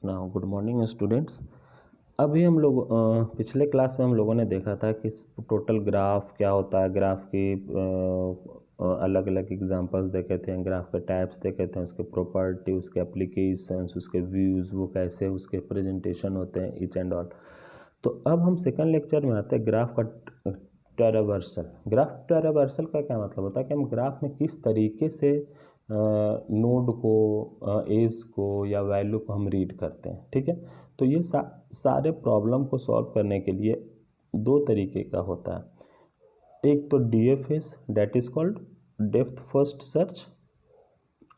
Now good morning students. अभी हम लोग पिछले क्लास में हम लोगों ने देखा था कि टोटल ग्राफ क्या होता है, ग्राफ की अलग अलग एग्जांपल्स देखे थे, ग्राफ के टाइप्स देखे थे, उसके प्रॉपर्टी, उसके एप्लीकेशंस, उसके व्यूज़, वो कैसे उसके प्रेजेंटेशन होते हैं, ईच एंड ऑल। तो अब हम सेकंड लेक्चर में आते हैं ग्राफ का ट्रावर्सल। ग्राफ ट्रावर्सल का क्या मतलब होता है कि हम ग्राफ में किस तरीके से नोड को, एज को या वैल्यू को हम रीड करते हैं। ठीक है, तो ये सारे प्रॉब्लम को सॉल्व करने के लिए दो तरीके का होता है। एक तो DFS that is called depth first search,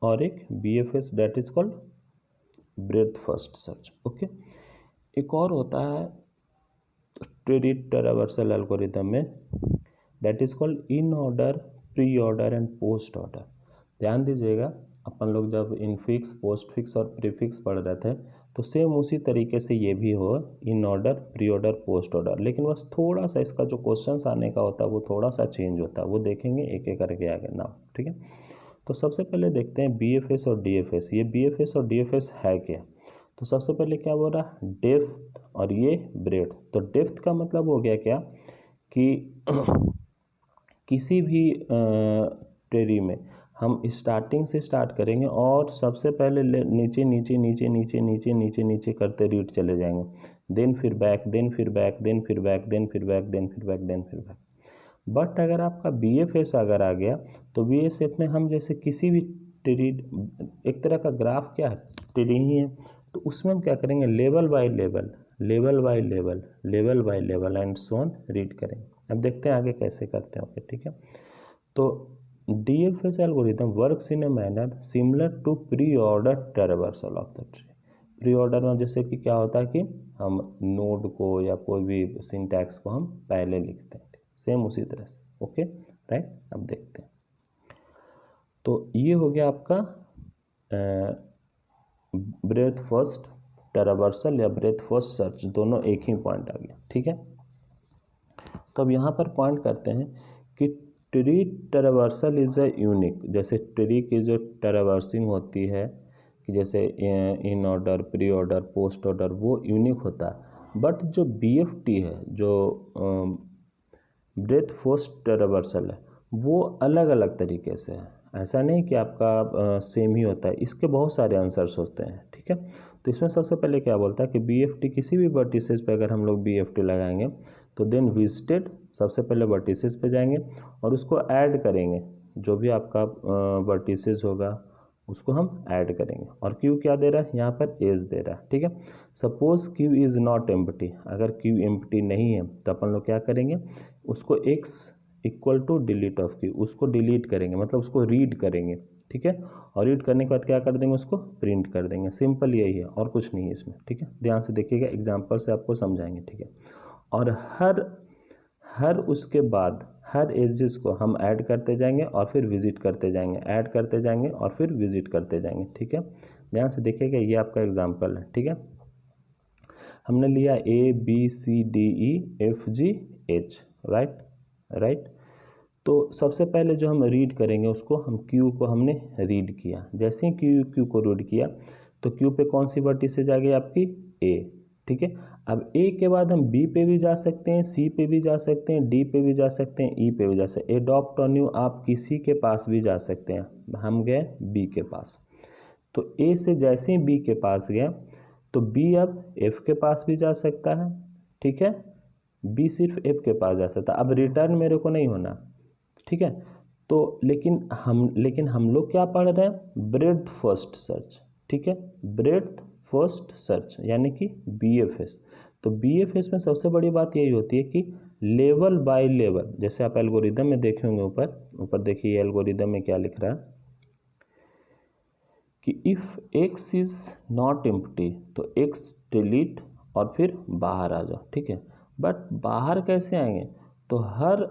और एक BFS that is called breadth first search. Okay, एक और होता है रीड ट्रावर्सल एल्गोरिथम में that is called in order, pre order and post order. ध्यान दीजिएगा, अपन लोग जब इनफिक्स, पोस्ट फिक्स और प्रीफिक्स पढ़ रहे थे तो सेम उसी तरीके से ये भी हो, इन order, pre order, post order, लेकिन बस थोड़ा सा इसका जो क्वेश्चंस आने का होता है वो थोड़ा सा चेंज होता है, वो देखेंगे एक एक करके आगे ना। ठीक है, तो सबसे पहले देखते हैं BFS और DFS। ये BFS और DFS है क्या? तो सबसे पहले क्या बोल रहा है, डेप्थ और ये ब्रेड्थ। तो डेप्थ का मतलब हो गया क्या कि किसी भी ट्री में हम स्टार्टिंग से स्टार्ट करेंगे और सबसे पहले नीचे नीचे नीचे नीचे नीचे नीचे नीचे करते रीड चले जाएंगे, देन फिर बैक, देन फिर बैक, देन फिर बैक, देन फिर बैक, देन फिर बैक, देन फिर बैक। बट अगर आपका BFS अगर आ गया तो BFS में हम जैसे किसी भी ट्री, एक तरह का ग्राफ क्या है, ट्री ही है, तो उसमें हम क्या करेंगे, level by level, level by level, level by level and so on read करेंगे। अब देखते हैं आगे कैसे करते हैं। ओके, ठीक है, तो DFS algorithm works in a manner similar to pre order traversal of the tree. Pre order में जैसे कि क्या होता है कि हम नोड को या कोई भी सिंटैक्स को हम पहले लिखते हैं, सेम उसी तरह से। ओके राइट, अब देखते हैं। तो ये हो गया आपका ब्रेथ फर्स्ट ट्रावर्सल या ब्रेथ फर्स्ट सर्च, दोनों एक ही पॉइंट आ गया। ठीक है, तो अब यहाँ पर पॉइंट करते हैं कि tree traversal is a unique, जैसे ट्री की जो ट्रावर्सिंग होती है कि जैसे इन order, pre order, post order, वो यूनिक होता है। बट जो BFT है, जो ब्रेथ फर्स्ट ट्रावर्सल है, वो अलग अलग तरीके से है। ऐसा नहीं कि आपका सेम ही होता है, इसके बहुत सारे आंसर्स होते हैं। ठीक है, तो इसमें सबसे पहले क्या बोलता है कि BFT किसी भी वर्टिसेस पे अगर हम लोग BFT लगाएंगे तो देन विजिटेड, सबसे पहले वर्टिसेस पे जाएंगे और उसको ऐड करेंगे, जो भी आपका वर्टिसेस होगा उसको हम ऐड करेंगे। और क्यू क्या दे रहा है यहाँ पर, एज दे रहा है। ठीक है, suppose queue is not empty, अगर क्यू एम्प्टी नहीं है तो अपन लोग क्या करेंगे, उसको x equal to delete of queue, उसको डिलीट करेंगे, मतलब उसको रीड करेंगे। ठीक है, और रीड करने के बाद क्या कर देंगे, उसको प्रिंट कर देंगे। सिंपल यही है और कुछ नहीं है इसमें। ठीक है, ध्यान से देखिएगा, एग्जाम्पल से आपको समझाएंगे। ठीक है, और हर उसके बाद हर एजेस को हम ऐड करते जाएंगे और फिर विजिट करते जाएंगे, ऐड करते जाएंगे और फिर विजिट करते जाएंगे। ठीक है, ध्यान से देखिएगा, ये आपका एग्जाम्पल है। ठीक है, हमने लिया ABCDEFGH, राइट। तो सबसे पहले जो हम रीड करेंगे उसको, हम क्यू को हमने रीड किया, जैसे ही क्यू को रीड किया तो क्यू पे कौन सी वर्टिसेज आ गई आपकी, A। ठीक है, अब A के बाद हम B पे भी जा सकते हैं, C पे भी जा सकते हैं, D पे भी जा सकते हैं, E पे भी जा सकते हैं। एडॉप्ट ऑन यू, आप किसी के पास भी जा सकते हैं। हम गए B के पास, तो A से जैसे ही B के पास गया तो B अब F के पास भी जा सकता है। ठीक है, B सिर्फ F के पास जा सकता है, अब रिटर्न मेरे को नहीं होना। ठीक है, तो लेकिन हम लोग क्या पढ़ रहे हैं, ब्रेड्थ फर्स्ट सर्च। ठीक है, ब्रेड्थ फर्स्ट सर्च यानी कि BFS। तो BFS में सबसे बड़ी बात यही होती है कि लेवल बाय लेवल, जैसे आप एल्गोरिदम में देखे होंगे, ऊपर देखिए एल्गोरिदम में क्या लिख रहा है कि if x is not empty तो x डिलीट और फिर बाहर आ जाओ। ठीक है, बट बाहर कैसे आएंगे, तो हर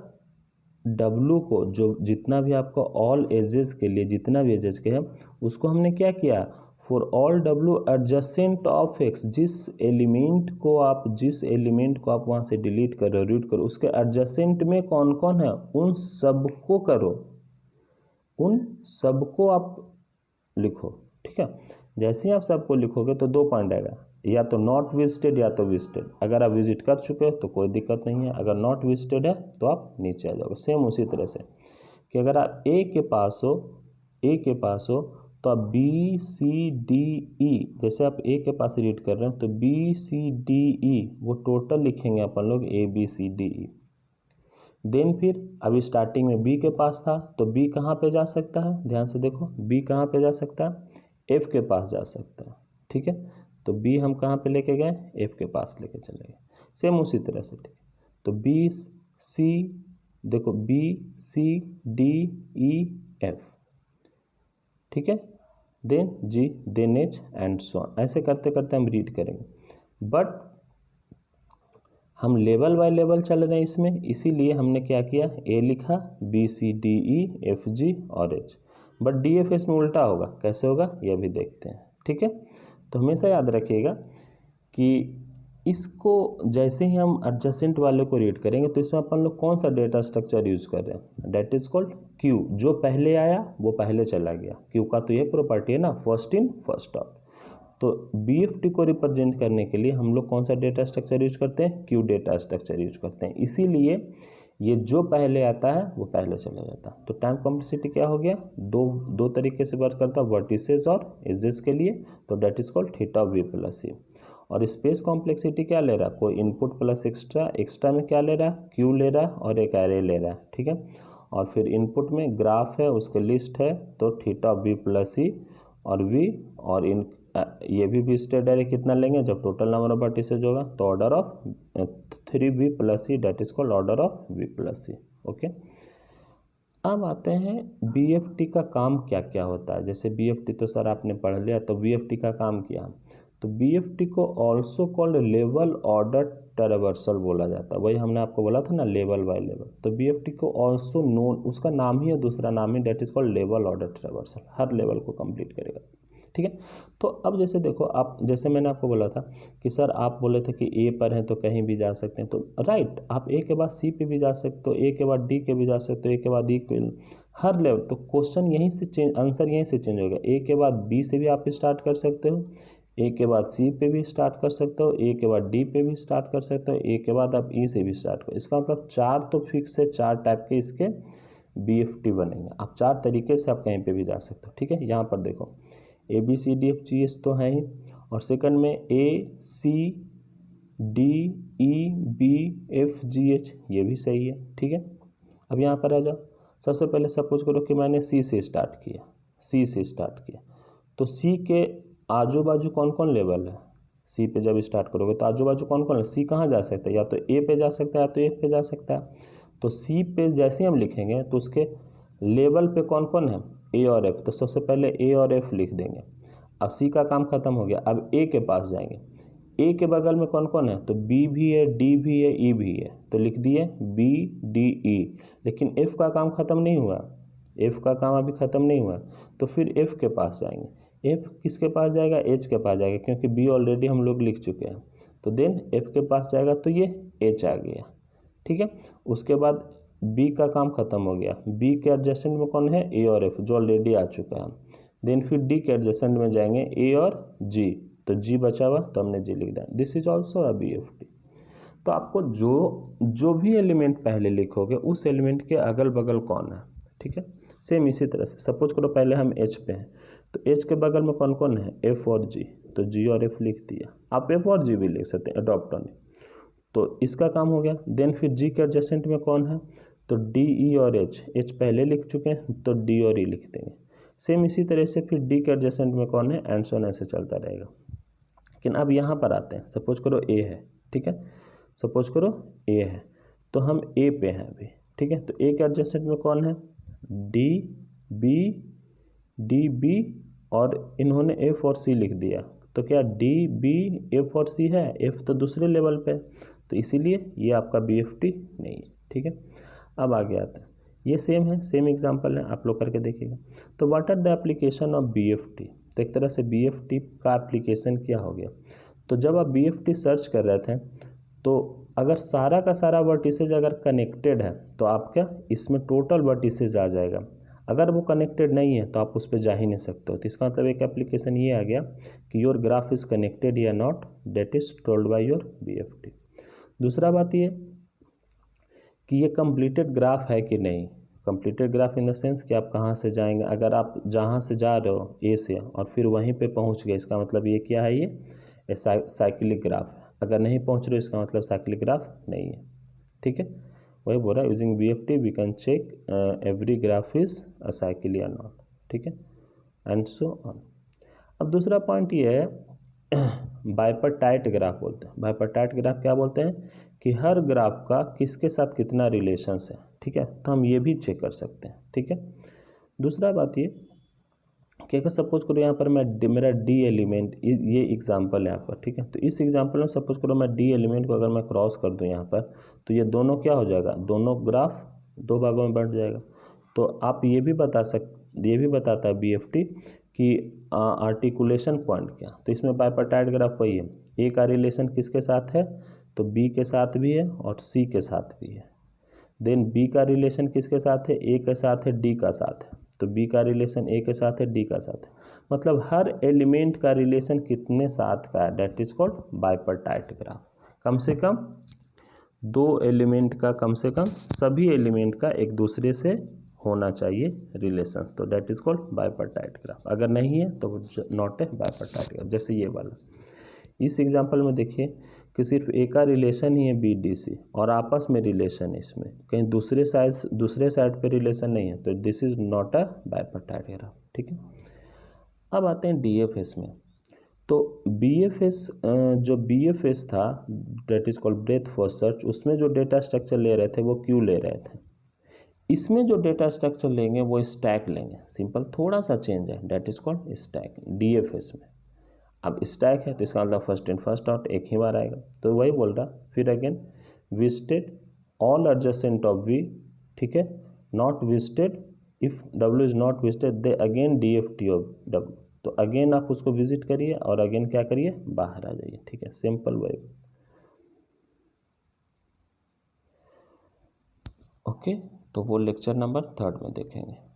W को, जो जितना भी आपका ऑल एजेस के लिए जितना भी एजेस के है, उसको हमने क्या किया, for all W adjacent of x, जिस एलिमेंट को आप वहाँ से डिलीट करो, रीड करो, उसके एडजेसेंट में कौन कौन है, उन सबको करो, उन सबको आप लिखो। ठीक है, जैसे ही आप सबको लिखोगे तो 2 पॉइंट आएगा, या तो नॉट विजिटेड या तो विजिटेड। अगर आप विजिट कर चुके हो तो कोई दिक्कत नहीं है, अगर नॉट विजिटेड है तो आप नीचे आ जाओगे। सेम उसी तरह से कि अगर आप ए के पास हो तो आप बी सी डी ई, जैसे आप ए के पास रीड कर रहे हैं तो बी सी डी ई वो टोटल लिखेंगे अपन लोग A B C D E. Then फिर अभी स्टार्टिंग में बी के पास था तो बी कहाँ पे जा सकता है, ध्यान से देखो बी कहाँ पे जा सकता है, एफ के पास जा सकता है। ठीक है, तो बी हम कहाँ पे लेके गए, एफ के पास लेके चले गए। सेम उसी तरह से, ठीक है, तो बी सी, देखो B C D E F, ठीक है, then G, then H and so on. ऐसे करते करते हम रीड करेंगे, बट हम लेवल बाय लेवल चल रहे हैं इसमें, इसीलिए हमने क्या किया, ए लिखा, B C D E F G और एच। बट डी एफ इसमें उल्टा होगा, कैसे होगा ये भी देखते हैं। ठीक है, तो हमेशा याद रखिएगा कि इसको जैसे ही हम एडजेसेंट वाले को रीड करेंगे तो इसमें अपन लोग कौन सा डेटा स्ट्रक्चर यूज कर रहे हैं, डेट इज कॉल्ड क्यू। जो पहले आया वो पहले चला गया, क्यू का तो ये प्रॉपर्टी है ना, फर्स्ट इन फर्स्ट आउट। तो BFT को रिप्रेजेंट करने के लिए हम लोग कौन सा डेटा स्ट्रक्चर यूज करते हैं, क्यू डेटा स्ट्रक्चर यूज करते हैं। इसीलिए ये जो पहले आता है वो पहले चला जाता है। तो टाइम कॉम्प्लेक्सिटी क्या हो गया, दो तरीके से वर्क करता है, वर्टिसेस और एजेस के लिए, तो that is called theta V plus C. और स्पेस कॉम्प्लेक्सिटी क्या ले रहा है, कोई इनपुट प्लस एक्स्ट्रा में क्या ले रहा है, क्यू ले रहा है और एक एरे ले रहा है। ठीक है, और फिर इनपुट में ग्राफ है, उसके लिस्ट है, तो थीटा वी प्लस सी और वी, और इन ये भी विजिटेड एरे कितना लेंगे, जब टोटल नंबर ऑफ वर्टिसेज होगा तो order of 3v plus C, that is called order of v plus C. Okay, अब आते हैं BFT का काम क्या क्या होता है। जैसे BFT तो सर आपने पढ़ लिया, तो BFT का काम क्या, तो BFT को also called level order traversal बोला जाता है। वही हमने आपको बोला था ना, लेवल बाय लेवल। तो BFT को ऑल्सो नोन, उसका नाम ही है, दूसरा नाम ही, that is called level order traversal, हर लेवल को कंप्लीट करेगा। ठीक है, तो अब जैसे देखो आप, जैसे मैंने आपको बोला था कि सर आप बोले थे कि ए पर हैं तो कहीं भी जा सकते हैं, तो राइट, आप ए के बाद सी पे भी जा सकते हो, ए के बाद डी के भी जा सकते हो, ए के बाद ई के, हर लेवल। तो क्वेश्चन यहीं से चेंज, आंसर यहीं से चेंज होगा। ए के बाद बी से भी आप स्टार्ट कर सकते हो, ए के बाद सी पे भी स्टार्ट कर सकते हो, ए के बाद डी पे भी स्टार्ट कर सकते हो, ए के बाद आप ई से भी स्टार्ट करो। इसका मतलब 4 तो फिक्स है, 4 टाइप के इसके BFT बनेंगे। आप 4 तरीके से आप कहीं पे भी जा सकते हो। ठीक है, यहाँ पर देखो ABCDFGH तो है ही, और सेकंड में ACDEBFGH, ये भी सही है। ठीक है, अब यहाँ पर आ जाओ। सबसे पहले सपोज करो कि मैंने सी से स्टार्ट किया, तो सी के आजू बाजू कौन कौन लेवल है, सी पे जब स्टार्ट करोगे तो आजू बाजू कौन कौन है, सी कहाँ जा सकता है, या तो ए पे जा सकता है या तो एफ पे जा सकता है। तो सी पे जैसे हम लिखेंगे तो उसके लेवल पे कौन कौन है, ए और एफ। तो सबसे पहले ए और एफ लिख देंगे। अब सी का काम खत्म हो गया, अब ए के पास जाएंगे। ए के बगल में कौन कौन है, तो बी भी है, डी भी है, ई भी है, तो लिख दिए बी डी ई। लेकिन एफ का काम खत्म नहीं हुआ, एफ का काम अभी खत्म नहीं हुआ, तो फिर एफ के पास जाएंगे। एफ किसके पास जाएगा, एच के पास जाएगा, क्योंकि बी ऑलरेडी हम लोग लिख चुके हैं। तो देन एफ के पास जाएगा तो ये एच आ गया। ठीक है, उसके बाद बी का काम खत्म हो गया, बी के एडजेसेंट में कौन है, ए और एफ, जो ऑलरेडी आ चुका है। देन फिर डी के एडजेसेंट में जाएंगे ए और जी, तो जी बचा हुआ तो हमने जी लिख दिया। This is also a BFT। तो आपको जो भी एलिमेंट पहले लिखोगे उस एलिमेंट के अगल बगल कौन है। ठीक है, सेम इसी तरह से सपोज करो पहले हम एच पे हैं, तो एच के बगल में कौन कौन है, एफ और जी, तो जी और एफ लिख दिया। आप एफ और जी भी लिख सकते हैं, अडॉप्ट ऑन, तो इसका काम हो गया। देन फिर जी के एडजेसेंट में कौन है, तो डी ई और एच पहले लिख चुके हैं तो डी और ई लिख देंगे। सेम इसी तरह से फिर डी के एडजेसेंट में कौन है, एंड सो ऑन, ऐसे चलता रहेगा। लेकिन अब यहाँ पर आते हैं, सपोज करो ए है, ठीक है, सपोज करो ए है, तो हम ए पे हैं अभी। ठीक है, तो ए के एडजेसेंट में कौन है, डी बी और इन्होंने एफ और सी लिख दिया, तो क्या डी बी एफ और सी है, एफ तो दूसरे लेवल पे, तो इसीलिए ये आपका BFT नहीं है। ठीक है, अब आगे आते हैं, ये सेम है, सेम एग्जांपल है, आप लोग करके देखिएगा। तो what are the application of BFT, तो एक तरह से BFT का एप्लीकेशन क्या हो गया, तो जब आप BFT सर्च कर रहे थे तो अगर सारा का सारा वर्टिसेज अगर कनेक्टेड है तो आप क्या इसमें टोटल वर्टिसेज आ जाएगा। अगर वो कनेक्टेड नहीं है तो आप उस पर जा ही नहीं सकते हो। तो इसका मतलब एक एप्लीकेशन ये आ गया कि योर ग्राफ इज कनेक्टेड या not, that is told by your BFT। दूसरा बात ये कि ये कंप्लीटेड ग्राफ है कि नहीं। Completed graph in the sense कि आप कहाँ से जाएंगे। अगर आप जहाँ से जा रहे हो ए से और फिर वहीं पे पहुँच गए, इसका मतलब ये क्या है, ये साइक्लिक ग्राफ है। अगर नहीं पहुँच रहे हो इसका मतलब साइक्लिक ग्राफ नहीं है। ठीक है, वही बोल रहा है using BFT we can check every graph is a cycle या नॉट। ठीक है, एंड सो ऑन। अब दूसरा पॉइंट ये है बाइपर्टाइट ग्राफ बोलते हैं। बाइपर्टाइट ग्राफ क्या बोलते हैं कि हर ग्राफ का किसके साथ कितना रिलेशंस है। ठीक है, तो हम ये भी चेक कर सकते हैं। ठीक है, दूसरा बात ये कि अगर सपोज करो यहाँ पर मेरा D एलिमेंट, ये एग्जांपल है यहाँ पर। ठीक है, तो इस एग्जांपल में सपोज करो मैं D एलिमेंट को अगर मैं क्रॉस कर दूँ यहाँ पर, तो ये दोनों क्या हो जाएगा, दोनों ग्राफ दो भागों में बंट जाएगा। तो आप ये भी बताता है BFT कि आर्टिकुलेशन पॉइंट क्या। तो इसमें बाइपर्टाइट ग्राफ वही है, ए का रिलेशन किसके साथ है, तो B के साथ भी है और C के साथ भी है। देन B का रिलेशन किसके साथ है, A के साथ है, D का साथ है। तो B का रिलेशन A के साथ है, D का साथ है। मतलब हर एलिमेंट का रिलेशन कितने साथ का है, that is called bipartite graph. कम से कम दो एलिमेंट का, कम से कम सभी एलिमेंट का एक दूसरे से होना चाहिए रिलेशंस, तो that is called bipartite graph. अगर नहीं है तो नॉट ए बाइपर्टाइट ग्राफ। जैसे ये वाला, इस एग्जांपल में देखिए कि सिर्फ ए का रिलेशन ही है BDC और आपस में रिलेशन है, इसमें कहीं दूसरे साइड पे रिलेशन नहीं है, तो this is not a bipartite graph. ठीक है, अब आते हैं DFS में। तो BFS था, that is called breadth first search, उसमें जो डेटा स्ट्रक्चर ले रहे थे वो क्यू ले रहे थे। इसमें जो डेटा स्ट्रक्चर लेंगे वो स्टैक लेंगे। सिंपल, थोड़ा सा चेंज है, that is called stack DFS में। अब स्टैक है तो इसका मतलब फर्स्ट इन फर्स्ट आउट, एक ही बार आएगा। तो वही बोल रहा, फिर again visited all adjacent of V। ठीक है, not visited, if W is not visited they again DFT of W। तो अगेन आप उसको विजिट करिए और अगेन क्या करिए, बाहर आ जाइए। ठीक है, सिंपल वही। ओके, तो वो लेक्चर नंबर 3 में देखेंगे।